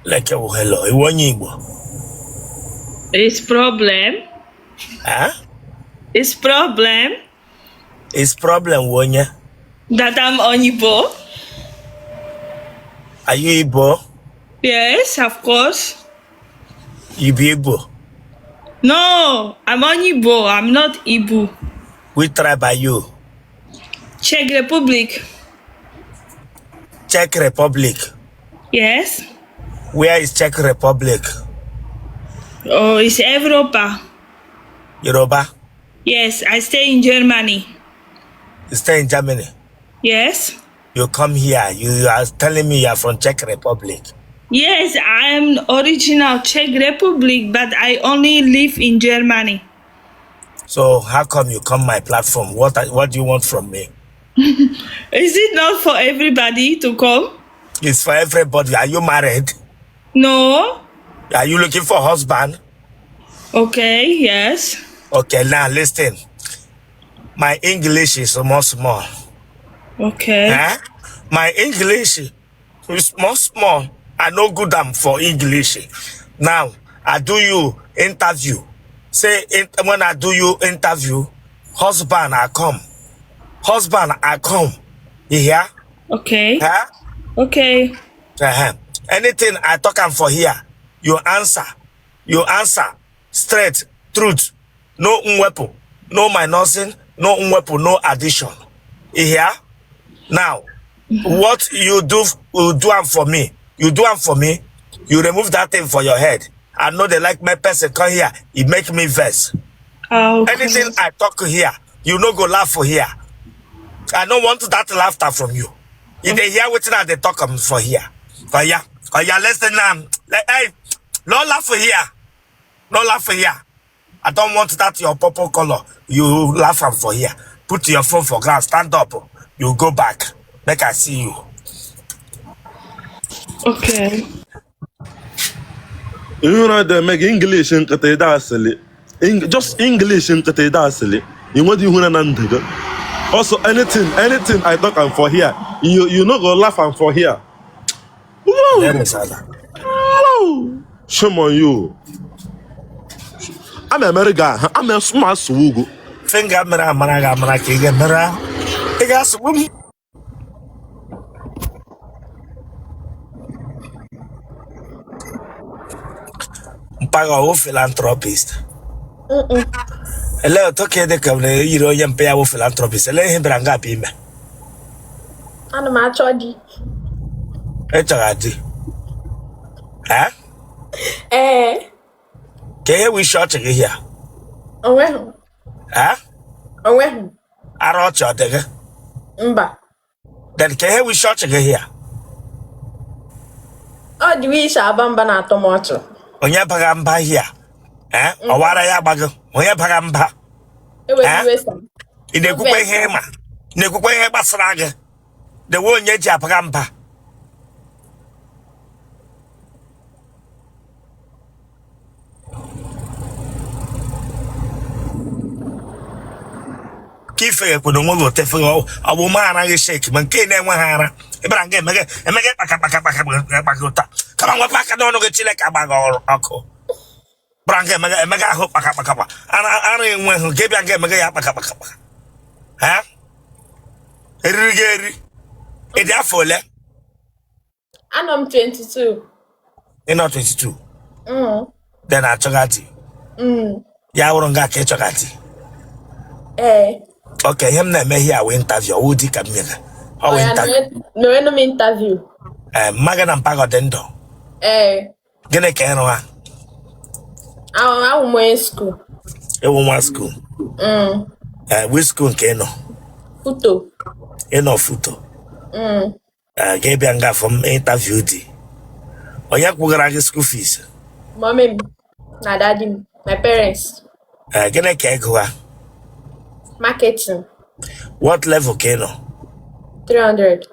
Like hello, Igbo. It's problem. Huh? It's problem. It's problem, onye. That I'm Oyibo. Are you Igbo? Yes, of course. You be Igbo? No, I'm Oyibo. I'm not Igbo. Which tribe are you? Czech Republic. Czech Republic. Yes. Where is Czech Republic? Oh, it's Europa. Yoruba? Yes, I stay in Germany. You stay in Germany? Yes. You come here. You are telling me you are from Czech Republic. Yes, I am original Czech Republic, but I only live in Germany. So how come you come my platform? What do you want from me? Is it not for everybody to come? It's for everybody. Are you married? No. Are you looking for a husband? Okay, yes. Okay, now listen. My English is small. Okay. Huh? My English is small. I no good for English. Now, I do you interview. Say, when I do you interview, husband, I come. Husband, I come. You hear? Okay. Huh? Okay. Anything I talk am for here, you answer. You answer. Straight, truth. No weapon. No minusing. No weapon. No addition. You hear? Now, what you do will do am for me. You do am for me. You remove that thing for your head. I know they like my person come here. It make me vex. Okay. Anything I talk here, you no go laugh for here. I don't want that laughter from you. If they hear what they talk for here. Oh yeah, listen now. Hey, no laugh for here. No laugh for here. I don't want that your purple color. You laugh for here. Put your phone for ground. Stand up. You go back. Make I see you. Okay. You know they make English in silly. Just English in silly. You want you to also anything I talk am for here. You not go laugh am for here. Whoa. Whoa. Shame on you. I'm American. I'm a smart swugo. Finger mara kiga mara. Igas wum. Mpaga o philanthropist. Ele toke de kamne yiro yempe ya wo philanthropist. Ele himbra nga pime. Ana m achọ di. Echagadi. Eh? Ke we shot here. Onweghị. Eh? Onweghị. Ara ọchị ọdịgị. Mba. Then ke we shot here. Ọ dị wish aba mba na-atọ m ọchị. Onye baga mba here. Eh? Ọwara ya gbago. Onye baga mba. Ewe sam. Ị na-ekwukwe ihe ma. Na-ekwukwe ihe gbasara gị. The one onye ji abaga mba. Kife kwuno nwe go tefe ọ ma anaghị shake ma nke na-enwe ha ara ịbara nga emege kpaka ụta kama nwe paka n'ọnụ gị Chineke agbaghị ọkụ bara nga emege ahụ kpaka ara enwe hụ nke bịa nga emege ya kpaka ha eriri gị eri ịdị afọ ole? Anọ m 22. Ị nọ 22? Then achọgati ya wụrụ nga ka ịchọgati. Okay, him na me here we interview. Who di ka mmega? Oh, interview. No interview. Maga na mpago dendo. Gene ka eno ha? I mo school. E wo school. Which school ke no? Futo. Eno futo. Ge bia nga from interview di. Oya kwugara gi school fees. Mommy, na daddy, my parents. Gene ka ego ha? Marketing. What level ke no? 300.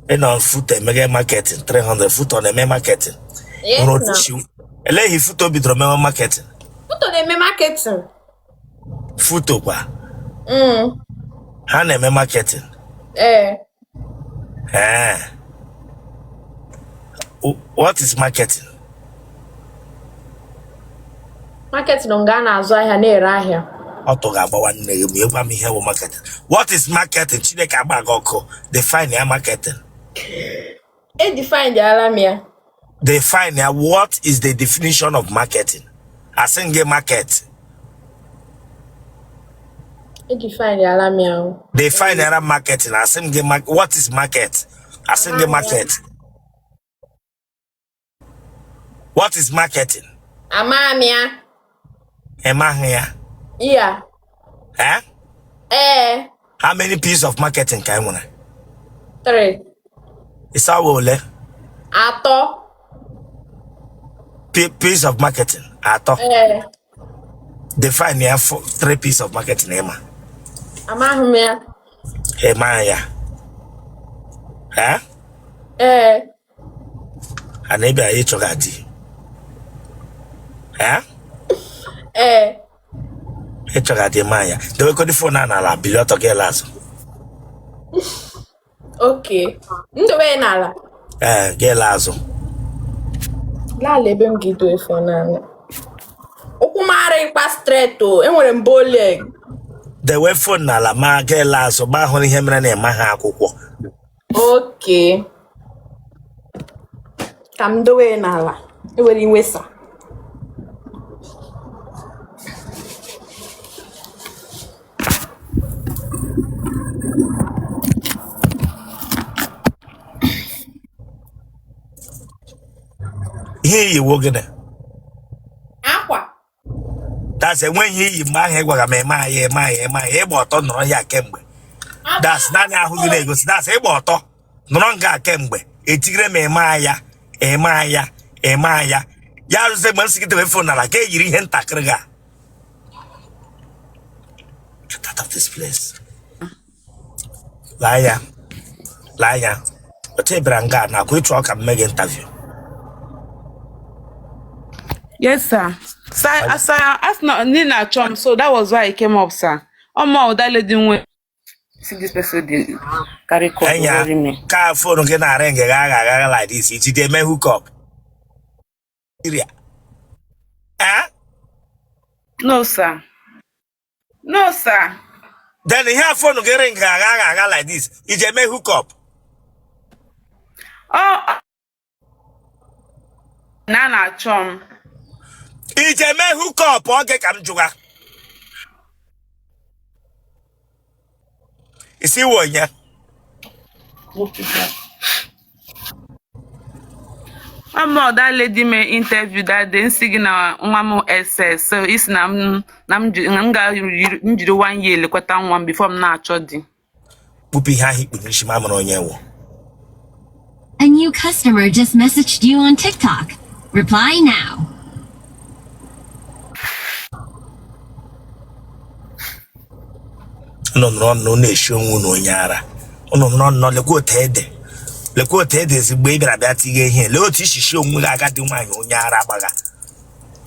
On foot mega marketing 300 foot on the marketing. Yes. Ele hi foot bidro me marketing. Foot on the marketing. Foot kwa. Ha na me marketing. What is marketing? Market no nga na-azụ ahịa na-ere ahịa. Marketing. What is marketing? Chineke agbaga ọkụ. Define ya marketing. Define the alamia. Define ya. What is the definition of marketing? Asinge market. Define the alamia. Define ya marketing. Asinge what is market? Asinge market. What is marketing? Amamia. Emahia. Yeah. Huh? How many pieces of marketing can you? 3. It's our ole. Ato. Piece of marketing. Ato. Define ya 3 pieces of marketing. Emma. Amahumia. Emahia. Huh? And maybe I eat chogati. Huh? Echogati Maya. The way the phone na la biloto gelazo. Okay. Ndo nala. Gelazo. La lebe m gido phone na. Okumare ikpa straight o. Enwere m bow leg. The way phone na la ma gelazo ba ho ihe mere na ema ha akwụkwọ. Okay. Kam dowe nala. Enwere inwesa. Here you work there. Aqua. That's when he ma gwa me ma ye gba ọtọ nọrọ ya kemgbe. That's nani ahụ gị na-egosi. That's gba ọtọ nọrọ nga kemgbe. Etigire me ma ya. Ya rụzie mgbe nsị gị telefon na la ka ejiri ihe ntakịrị ga. Get out of this place. Laya. Ote branga na kwa ịchọ ka mmege interview. Yes, sir. Sir, asked Nina Chom, so that was why I came up, sir. That lady went. See this person did carry call me. Car phone get a ring like this. It's the man hook up. No, sir. No, sir. Then he have phone get ring like this. It's a man hook up. Oh, Nana Chom. It's a man hook up. Okay, come to you see what, yeah? That lady may interview that then singing our mama SS. So it's nam ga 1 year lekwata one before I'm not chodi. Pupi ha hikunishi mama onye wo. A new customer just messaged you on TikTok. Reply now. No na-esho no nyara. No lekwa Otede ezigbo ibera bịa tige ihe. Le otu ishishi onwe ga agadi nwanyị onye ara agbaga.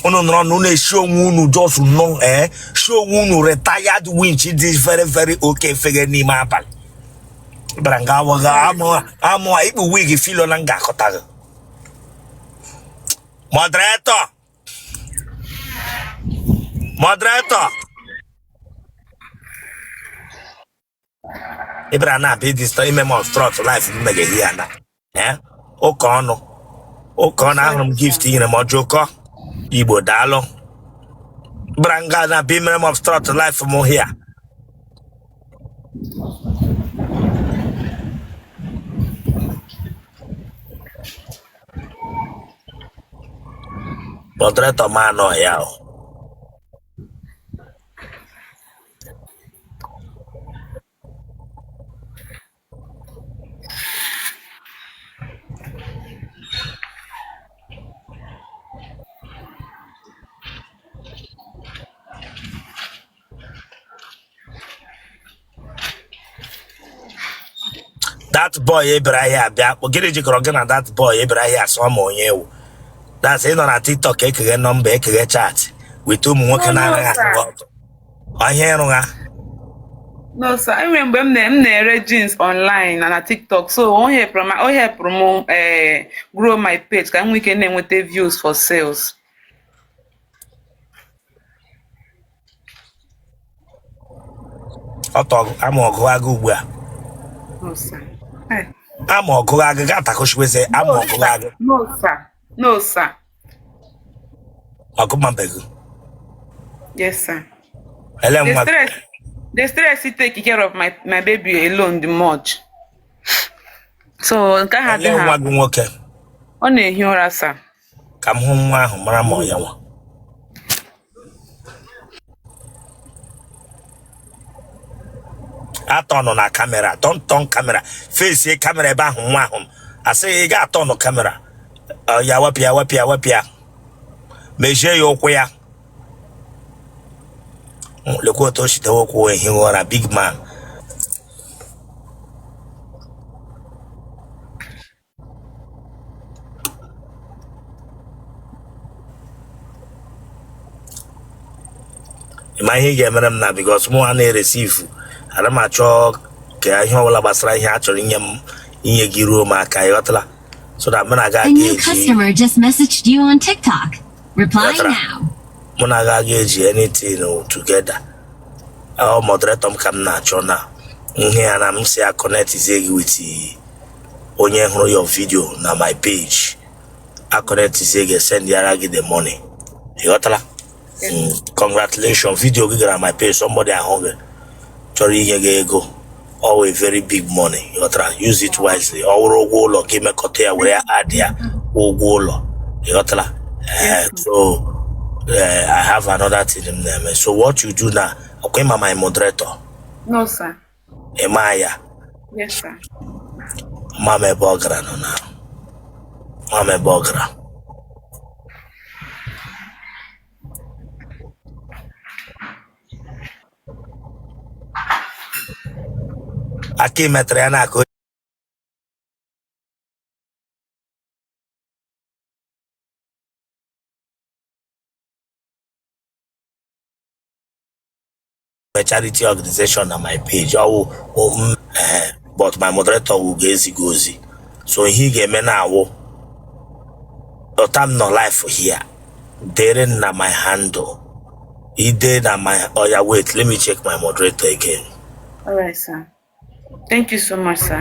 No na-esho unu just no show unu retired winch is very okay fege n'ime abalị. Ibera nga waga amụ ikpu wig filo na nga akọtago. Moderator. Ibra na be this time of strut life mege here na. Oke ọnụ ahụrụ m gift nyere m ọjọkọ Igbo daalụ. Ibra nga na be mem of strut life m here. Moderator man no ya. That boy Ibrahim bia ogere jikọrọ gị na that boy Ibrahim asọ ma onye ewu. That's ịnọ na TikTok ekege nọmba ekege chat with ụmụ nwoke na-anaghị ahụ ọtọ. Onye ịrụ ha. No, sir. I remember I'm na jeans online and na TikTok. So on here promo grow my page. Can we can with the views for sales? I'm a go ugbu a. No, sir. Hey. I'm a go aga gata koshweze. I'm a go aga. No, sir. No, sir. Agumambegu. Yes, sir. Ele The stress he take care of my baby alone the much. So nke ha dị ha. nwoke. Ọ na-ehi ụra, sir. Ka m hụ nwa ahụ mara ma ọ ya nwa. Atọnụ na kamera, tọntọn kamera, face kamera ebe ahụ nwa ahụ. Asị ị ga-atọnụ kamera. Ya wepịa. Mejie ya ụkwụ ya. Lekwa otu o shite okwu ehi ụra, big man. Ịma ihe ị ga-emere m na because mụ a na-eresivu ana m achọ ka ihe ọbụla gbasara ihe a chọrọ inye gị ruo m aka ịghọtala so that mụ na aga A new customer just messaged you on TikTok. Reply now. Mụ na aga eji anything together. Ọ moderator m ka m na-achọ na ihe ya na m si ya connect gị with onye hụrụ your video na my page. A connect gị send yara gị the money. Ịghọtala? Congratulations, video gị gara my page, somebody ahụ gị chọrọ ihe gị ego. Always very big money. You gotta use it wisely. Or go look, give me cut here where I add here. Go look. You gotta. So I have another thing in there. So what you do now? Okay, my moderator. No, sir. Emaya. Yes, sir. Mama Bogra no now. Mama Bogra. Aquí me traen a charity organization on my page. But my moderator will get gozy. So he gave me now. But I'm not live here. There na my handle. He did na my. Oh yeah, wait. Let me check my moderator again. All right, sir. Thank you so much, sir.